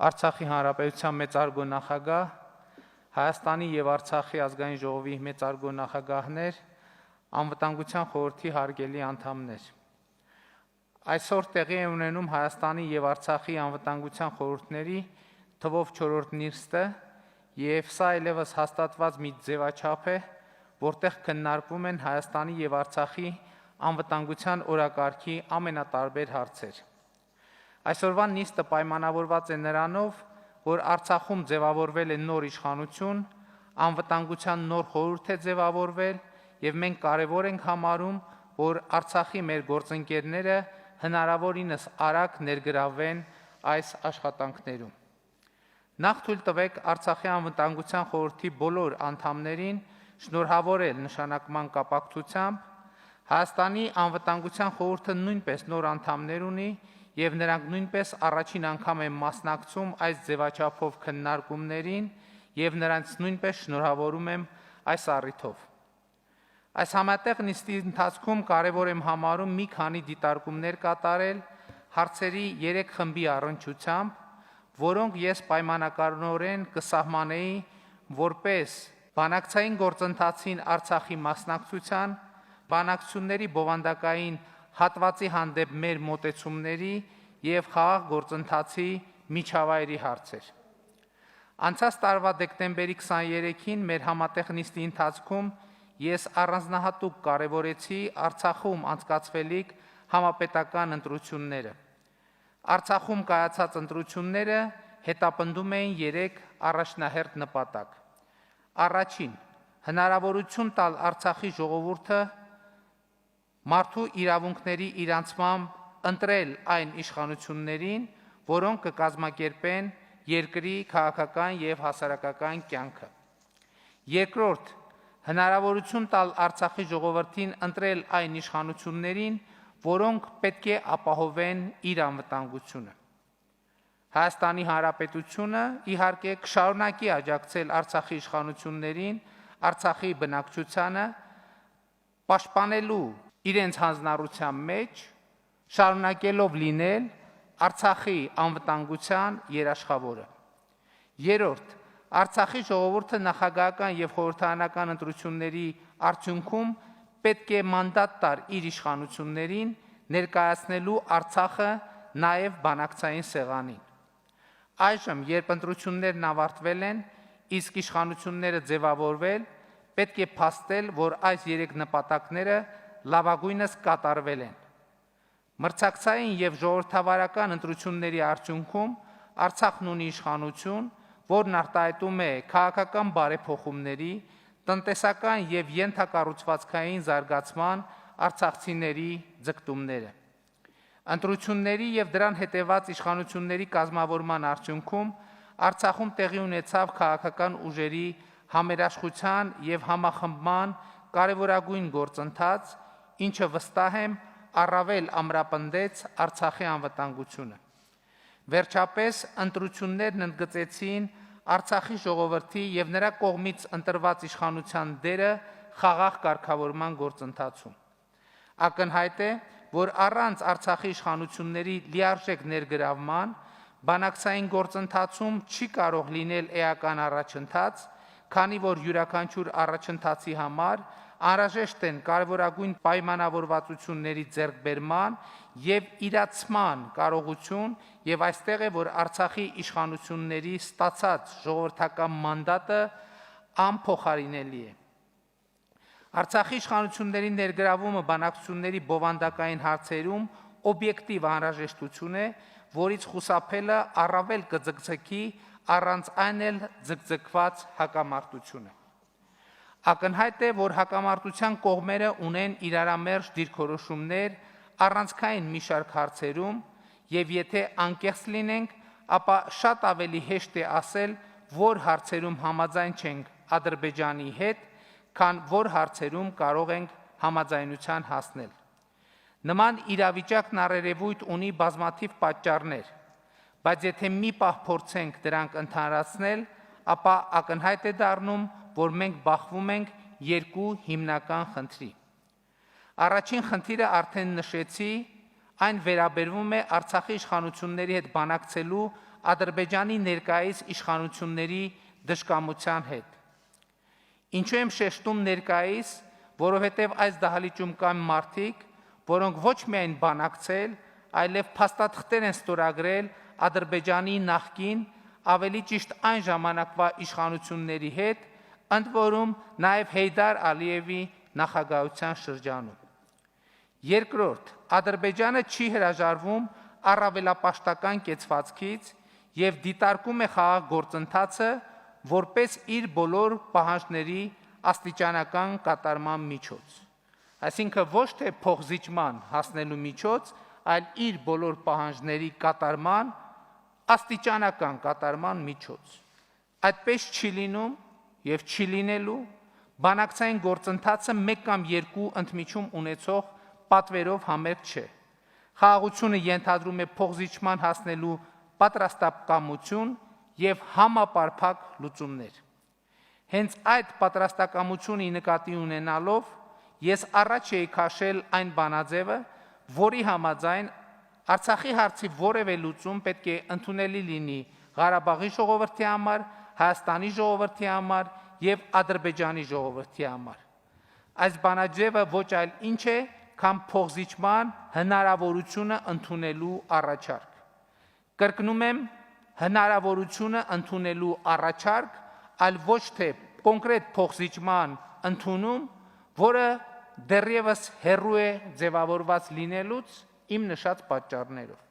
Արցախի Հանրապետության մեծարգո նախագահ, Հայաստանի և Արցախի ազգային ժողովի մեծարգո նախագահներ, Անվտանգության խորհրդի հարգելի անդամներ։ Այսօր տեղի է ունենում Հայաստանի և Արցախի անվտանգության խորհուրդների թվով 4-րդ նիստը, և սա այլևս հաստատված մի ձևաչափ է, որտեղ քննարկվում են Հայաստանի և Արցախի անվտանգության օրակարգի ամենատարբեր հարցեր։ Այսօրվա նիստը պայմանավորված է նրանով, որ Արցախում ձևավորվել է նոր իշխանություն, անվտանգության նոր խորհուրդ է ձևավորվել, և մենք կարևոր ենք համարում, որ Արցախի մեր գործընկերները հնարավորինս արագ ներգրավվեն այս աշխատանքներում։ Նախ թույլ տվեք Արցախի անվտանգության խորհրդի բոլոր անդամներին շնորհավորել նշանակման կապակցությամբ։ Հայաստանի անվտանգության խորհուրդը նույնպես նոր անդամներ ունի, և նրանք նույնպես առաջին անգամ են մասնակցում այս ձևաչափով քննարկումներին, և նրանց նույնպես շնորհավորում եմ այս առիթով։ Այս համատեղ նիստի ընթացքում կարևոր եմ համարում մի քանի դիտարկումներ կատարել հարցերի 3 խմբի առնչությամբ, որոնք ես պայմանականորեն կսահմանեի որպես բանակցային գործընթացին Արցախի մասնակցության, բանակցությունների բովանդակային հատվածի հանդեպ մեր մոտեցումների և խաղաղ գործընթացի միջավայրի հարցեր։ Անցած տարվա դեկտեմբերի 23-ին մեր համատեղ նիստի ընթացքում ես առանձնահատուկ կարևորեցի Արցախում անցկացվելիք համապետական ընտրությունները։ Արցախում կայացած ընտրությունները հետապնդում էին 3 առաջնահերթ նպատակ։ Առաջին, հնարավորություն տալ Արցախի ժողովուրդը մարդու իրավունքների իրացմամբ ընտրել այն իշխանություններին, որոնք կկազմակերպեն երկրի քաղաքական և հասարակական կյանքը։ Երկրորդ, հնարավորություն տալ Արցախի ժողովրդին ընտրել այն իշխանություններին, որոնք պետք է ապահովեն իր անվտանգությունը։ Հայաստանի Հանրապետությունը, իհարկե, կշարունակի աջակցել Արցախի իշխանություններին, Արցախի բնակչությանը, պաշտպանելու իրենց հանձնառության մեջ, շարունակելով լինել Արցախի անվտանգության երաշխավորը։ Երրորդ, Արցախի ժողովուրդը նախագահական և խորհրդարանական ընտրությունների արդյունքում պետք է մանդատ տար իր իշխանություններին ներկայացնելու Արցախը նաև բանակցային սեղանին։ Այժմ, երբ ընտրություններն ավարտվել են, իսկ իշխանությունները ձևավորվել, պետք է փաստել, որ այս 3 նպատակները լավագույնս կատարվել են։ Մրցակցային և ժողովրդավարական ընտրությունների արդյունքում Արցախն ունի իշխանություն, որն արտահայտում է քաղաքական բարեփոխումների, տնտեսական և ենթակառուցվածքային զարգացման արցախցիների ձգտումները։ Ընտրությունների և դրան հետևած իշխանությունների կազմավորման արդյունքում Արցախում տեղի ունեցավ քաղաքական ուժերի համերաշխության և համախմբման կարևորագույն գործընթաց, ինչը վստահ եմ առավել ամրապնդեց Արցախի անվտանգությունը։ Վերջապես, ընտրություններն ընդգծեցին Արցախի ժողովրդի և նրա կողմից ընտրված իշխանության դերը խաղաղ կարգավորման գործընթացում։ Ակնհայտ է, որ առանց Արցախի իշխանությունների լիարժեք ներգրավման բանակցային գործընթացում չի կարող լինել էական առաջընթաց, քանի որ յուրաքանչյուր առաջընթացի համար անհրաժեշտ են կարևորագույն պայմանավորվածությունների ձեռքբերման և իրացման կարողություն, և այստեղ է, որ Արցախի իշխանությունների ստացած ժողովրդական մանդատը անփոխարինելի է։ Արցախի իշխանությունների ներգրավումը բանակցությունների բովանդակային հարցերում օբյեկտիվ անհրաժեշտություն է, որից խուսափելը առավել կձգձգի առանց այն էլ ձգձգված հակամարտությունը։ Ակնհայտ է, որ հակամարտության կողմերը ունեն իրարամերժ դիրքորոշումներ առանցքային մի շարք հարցերում, և եթե անկեղծ լինենք, ապա շատ ավելի հեշտ է ասել, որ հարցերում համաձայն չենք Ադրբեջանի հետ, քան որ հարցերում կարող ենք համաձայնության հասնել։ Նման իրավիճակն առերևույթ ունի բազմաթիվ պատճառներ, բայց եթե մի պահ փորձենք դրանք ընդհանրացնել, ապա ակնհայտ է դառնում, որ մենք բախվում ենք 2 հիմնական խնդրի։ Առաջին խնդիրը արդեն նշեցի, այն վերաբերվում է Արցախի իշխանությունների հետ բանակցելու Ադրբեջանի ներկայիս իշխանությունների դժկամության հետ։ Ինչու եմ շեշտում ներկայիս, որովհետև այս դահլիճում կան մարդիկ, որոնք ոչ միայն բանակցել, այլև փաստաթղթեր են ստորագրել Ադրբեջանի նախկին, ավելի ճիշտ այն ժամանակվա իշխանությունների հետ, ընդ որում նաև Հեյդար Ալիևի նախագահության շրջանում։ Երկրորդ, Ադրբեջանը չի հրաժարվում առավելապաշտական կեցվածքից և դիտարկում է խաղաղ գործընթացը որպես իր բոլոր պահանջների աստիճանական կատարման միջոց։ Այսինքն ոչ թե փոխզիջման հասնելու միջոց, այլ իր բոլոր պահանջների կատարման աստիճանական կատարման միջոց։ Այդպես չի լինում և չի լինելու, բանակցային գործընթացը մեկ կամ երկու ընդմիջում ունեցող պատվերով համերգ չէ։ Խաղաղությունը ենթադրում է փոխզիջման հասնելու պատրաստակամություն և համապարփակ լուծումներ։ Հենց այդ պատրաստակամությունը նկատի ունենալով, ես առաջ էի քաշել այն բանաձևը, որի համաձայն Արցախի հարցի որևէ լուծում պետք է ընդունելի լինի Ղարաբաղի ժողովրդի համար, Հայաստանի ժողովրդի համար և Ադրբեջանի ժողովրդի համար։ Այս բանաձևը ոչ այլ ինչ է, քան փոխզիջման հնարավորությունը ընդունելու առաջարկ։ Կրկնում եմ, հնարավորությունը ընդունելու առաջարկ, այլ ոչ թե կոնկրետ փոխզիջման ընդունում, որը դեռևս հեռու է ձևավորված լինելուց իմ նշած պատճառներով։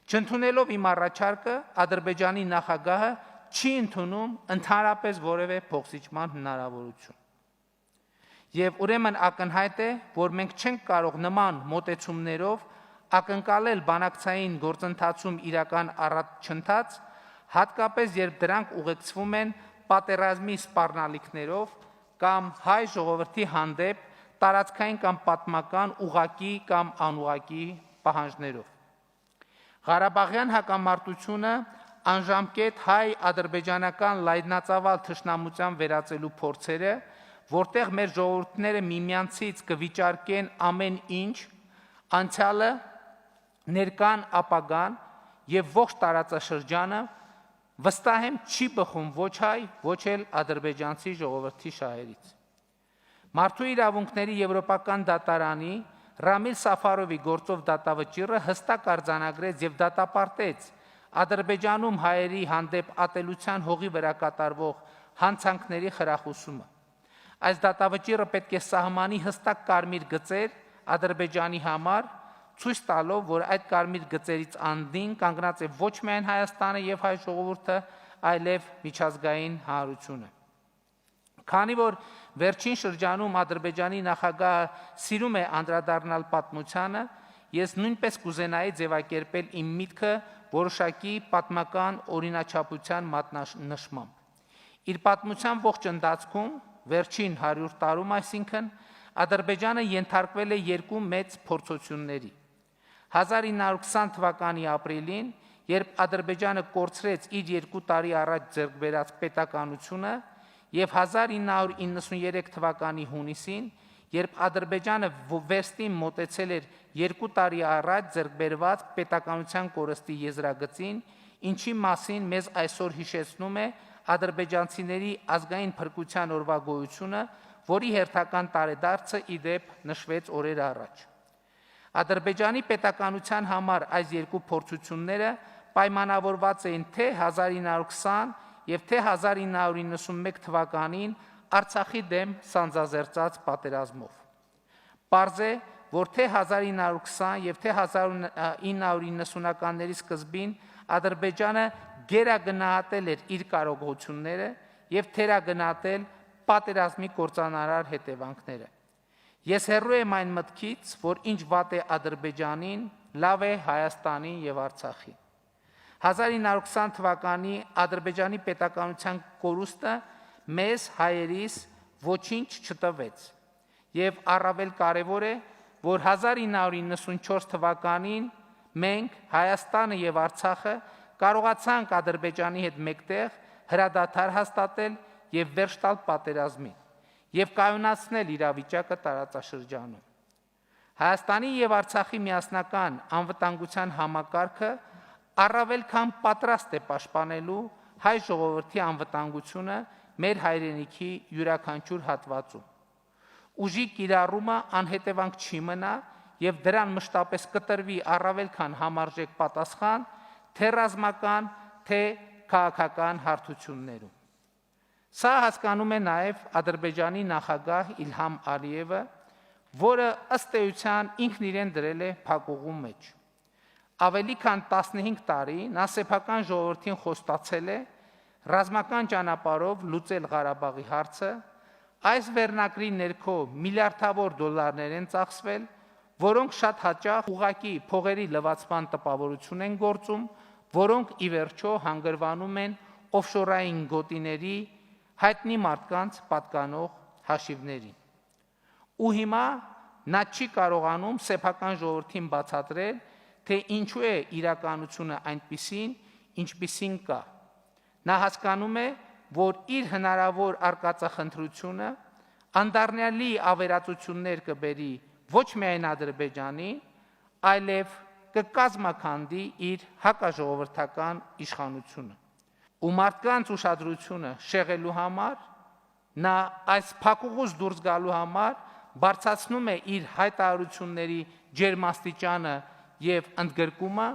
Չընդունելով իմ առաջարկը, Ադրբեջանի նախագահը չի ընդունում ընդհանրապես որևէ փոխզիջման հնարավորություն։ Եվ ուրեմն ակնհայտ է, որ մենք չենք կարող նման մոտեցումներով ակնկալել բանակցային գործընթացում իրական առաջընթաց, հատկապես երբ դրանք ուղեկցվում են պատերազմի սպառնալիքներով կամ հայ ժողովրդի հանդեպ տարածքային կամ պատմական ուղղակի կամ անուղղակի պահանջներով։ Ղարաբաղյան հակամարտությունը անժամկետ հայ-ադրբեջանական լայնածավալ թշնամության վերածելու փորձերը, որտեղ մեր ժողովուրդները միմյանցից կվիճարկեն ամեն ինչ, անցյալը, ներկան, ապագան և ողջ տարածաշրջանը, վստահ եմ չի բխում ոչ հայ, ոչ էլ ադրբեջանցի ժողովրդի շահերից։ Մարդու իրավունքների եվրոպական դատարանի Ռամիլ Սաֆարովի գործով դատավճիռը հստակ արձանագրեց և դատապարտեց Ադրբեջանում հայերի հանդեպ ատելության հողի վրա կատարվող հանցանքների խրախուսումը։ Այս դատավճիռը պետք է սահմանի հստակ կարմիր գծեր Ադրբեջանի համար, ցույց տալով, որ այդ կարմիր գծերից անդին կանգնած է ոչ միայն Հայաստանը և հայ ժողովուրդը, այլև միջազգային հանրությունը։ Քանի որ վերջին շրջանում Ադրբեջանի նախագահը սիրում է անդրադառնալ պատմությանը, ես նույնպես կուզենայի ձևակերպել իմ միտքը որոշակի պատմական օրինաչափության մատնանշմամբ։ Իր պատմության ողջ ընթացքում, վերջին 100 տարում այսինքն, Ադրբեջանը ենթարկվել է երկու մեծ փորձությունների։ 1920 թվականի ապրիլին, երբ Ադրբեջանը կորցրեց իր 2 տարի առաջ ձեռք բերած պետականությունը, և 1993 թվականի հունիսին, երբ Ադրբեջանը վերստին մոտեցել էր 2 տարի առաջ ձեռք բերված պետականության կորստի եզրագծին, ինչի մասին մեզ այսօր հիշեցնում է ադրբեջանցիների ազգային փրկության օրվա գոյությունը, որի հերթական տարեդարձը ի դեպ նշվեց օրեր առաջ։ Ադրբեջանի պետականության համար այս երկու փորձությունները պայմանավորված էին թե 1920 և թե 1991 թվականին Արցախի դեմ սանձազերծած պատերազմով։ Պարզ է, որ թե 1920 և թե 1990-ականների սկզբին Ադրբեջանը գերագնահատել էր իր կարողությունները և թերագնահատել պատերազմի կործանարար հետևանքները։ Ես հեռու եմ այն մտքից, որ ինչ վատ է Ադրբեջանին, լավ է Հայաստանին և Արցախին։ 1920 թվականի Ադրբեջանի պետականության կորուստը մեզ հայերիս ոչինչ չտվեց, և առավել կարևոր է, որ 1994 թվականին մենք, Հայաստանը և Արցախը, կարողացանք Ադրբեջանի հետ մեկտեղ հրադադար հաստատել և վերջ տալ պատերազմին և կայունացնել իրավիճակը տարածաշրջանում։ Հայաստանի և Արցախի միասնական անվտանգության համակարգը առավել քան պատրաստ է պաշտպանելու հայ ժողովրդի անվտանգությունը մեր հայրենիքի յուրաքանչյուր հատվածում։ Ուժի կիրառումը անհետևանք չի մնա եւ դրան մշտապես կտրվի առավել քան համարժեք պատասխան թե ռազմական, թե քաղաքական հարթություններում։ Սա հասկանում է նաև Ադրբեջանի նախագահ Իլհամ Ալիևը, որը ըստ էության ինքն իրեն դրել է փակուղու մեջ։ Ավելի քան 15 տարի նա սեփական ժողովրդին խոստացել է ռազմական ճանապարհով լուծել Ղարաբաղի հարցը, այս վերնակրի ներքո միլիարդավոր դոլարներ են ծախսվել, որոնք շատ հաճախ ուղղակի փողերի լվացման տպավորություն են գործում, որոնք ի վերջո հանգրվանում են օֆշորային գոտիների հայտնի մարդկանց պատկանող հաշիվներին։ Ու հիմա նա չի կարողանում սեփական ժողովրդին բացատրել, թե ինչու է իրականությունը այնպիսին, ինչպիսին կա։ Նա հասկանում է, որ իր հնարավոր արկածախնդրությունը անդառնալի ավերածություններ կբերի ոչ միայն Ադրբեջանի, այլև կկազմաքանդի իր հակաժողովրդական իշխանությունը։ Ու մարդկանց ուշադրությունը շեղելու համար նա այս փակուղուց դուրս գալու համար բարձրացնում է իր հայտարարությունների ջերմաստիճանը եւ ընդգրկումը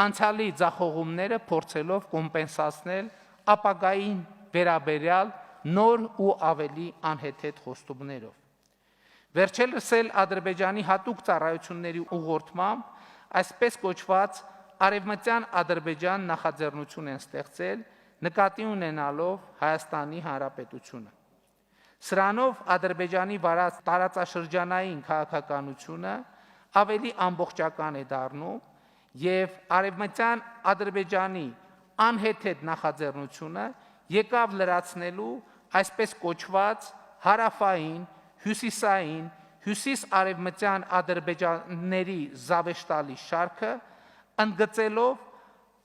անցյալի ձախողումները փորձելով կոմպենսացնել ապագային վերաբերյալ նոր ու ավելի անհեթեթ խոստումներով։ Վերջերս էլ Ադրբեջանի հատուկ ծառայությունների ուղղորդմամբ այսպես կոչված Արևմտյան Ադրբեջան նախաձեռնություն են ստեղծել նկատի ունենալով Հայաստանի Հանրապետությունը։ Սրանով Ադրբեջանի վարած տարածաշրջանային քաղաքականությունը ավելի ամբողջական է դառնում եւ Արևմտյան Ադրբեջանի անհեթեթ նախաձեռնությունը եկավ լրացնելու այսպես կոչված հարավային, հյուսիսային, հյուսիս-արևմտյան ադրբեջանների զավեշտալի շարքը, ընդգծելով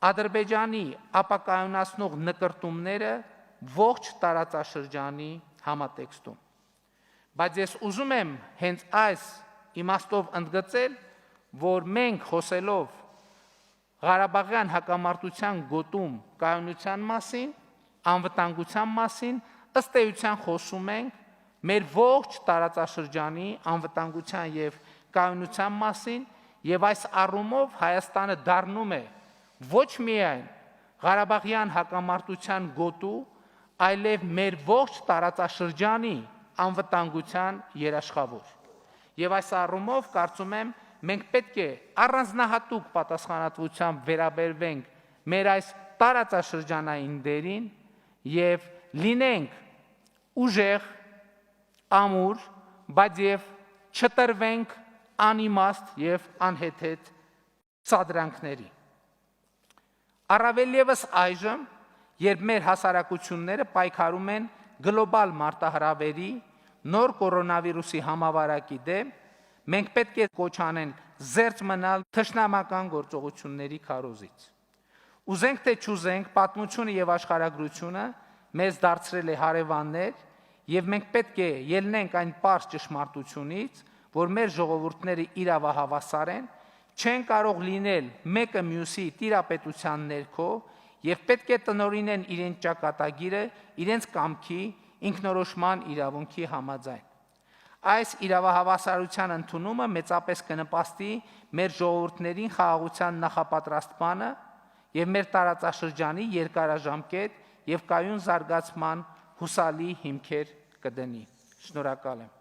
Ադրբեջանի ապակայունացնող նկրտումները ողջ տարածաշրջանի համատեքստում։ Բայց ես ուզում եմ հենց այս իմաստով ընդգծել, որ մենք խոսելով Ղարաբաղյան հակամարտության գոտում կայունության մասին, անվտանգության մասին, ըստ էության խոսում ենք մեր ողջ տարածաշրջանի անվտանգության եւ կայունության մասին, եւ այս առումով Հայաստանը դառնում է ոչ միայն Ղարաբաղյան հակամարտության գոտու, այլև մեր ողջ տարածաշրջանի անվտանգության երաշխավոր։ Եվ այս առումով կարծում եմ մենք պետք է առանձնահատուկ պատասխանատվությամբ վերաբերվենք մեր այս տարածաշրջանային դերին եւ լինենք ուժեղ, ամուր, բայց եւ չտրվենք անիմաստ եւ անհեթեթ սադրանքների։ Առավել ևս այժմ, երբ մեր հասարակությունները պայքարում են գլոբալ մարտահրավերի, նոր կորոնավիրուսի համավարակի դեմ, մենք պետք է կոչ անենք զերծ մնալ թշնամական գործողությունների քարոզից։ Ուզենք թե չուզենք, պատմությունը եւ աշխարհագրությունը մեզ դարձրել է հարևաններ, եւ մենք պետք է ելնենք այն պարզ ճշմարտությունից, որ մեր ժողովուրդները իրավահավասար են, չեն կարող լինել մեկը մյուսի տիրապետության ներքո եւ պետք է տնօրինեն իրենց ճակատագիրը իրենց կամքի ինքնորոշման իրավունքի համաձայն։ Այս իրավահավասարության ընդունումը մեծապես կնպաստի մեր ժողովուրդներին խաղաղության նախապատրաստմանը եւ մեր տարածաշրջանի երկարաժամկետ եւ կայուն զարգացման հուսալի հիմքեր կդնի։ Շնորհակալ եմ։